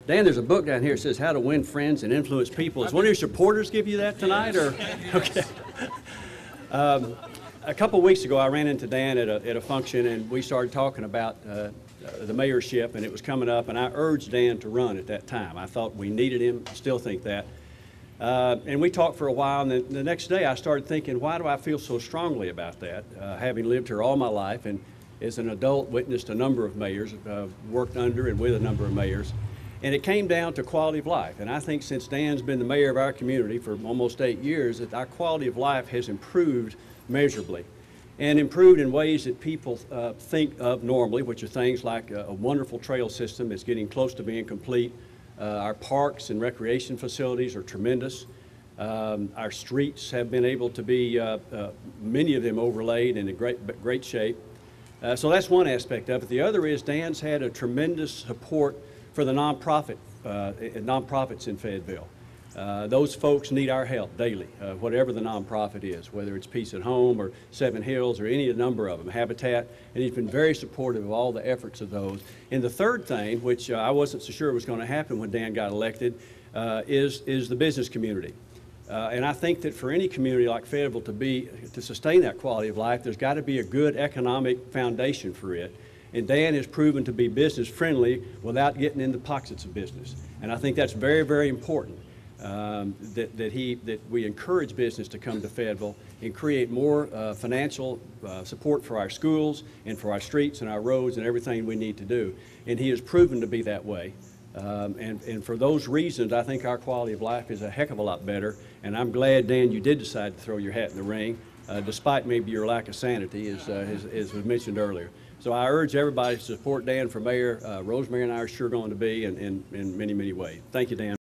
Dan, there's a book down here that says How to Win Friends and Influence People. Is one of your supporters give you that tonight, or? Okay. A couple of weeks ago, I ran into Dan at a function, and we started talking about the mayorship, and it was coming up, and I urged Dan to run at that time. I thought we needed him, still think that. And we talked for a while, and the next day I started thinking, why do I feel so strongly about that? Having lived here all my life, and as an adult witnessed a number of mayors, worked under and with a number of mayors. And it came down to quality of life. And I think since Dan's been the mayor of our community for almost 8 years, that our quality of life has improved measurably. And improved in ways that people think of normally, which are things like a wonderful trail system that's getting close to being complete. Our parks and recreation facilities are tremendous. Our streets have been able to be, many of them overlaid and in great shape. So that's one aspect of it. The other is Dan's had a tremendous support for the nonprofits in Fayetteville. Those folks need our help daily, whatever the nonprofit is, whether it's Peace at Home or Seven Hills or any number of them, Habitat, and he's been very supportive of all the efforts of those. And the third thing, which I wasn't so sure was going to happen when Dan got elected, is the business community. And I think that for any community like Fayetteville to sustain that quality of life, there's got to be a good economic foundation for it. And Dan has proven to be business friendly without getting in the pockets of business. And I think that's very, very important, that we encourage business to come to Fayetteville and create more financial support for our schools and for our streets and our roads and everything we need to do. And he has proven to be that way. And for those reasons, I think our quality of life is a heck of a lot better. And I'm glad, Dan, you did decide to throw your hat in the ring, despite maybe your lack of sanity, as was mentioned earlier. So I urge everybody to support Dan for mayor. Rosemary and I are sure going to be in many, many ways. Thank you, Dan.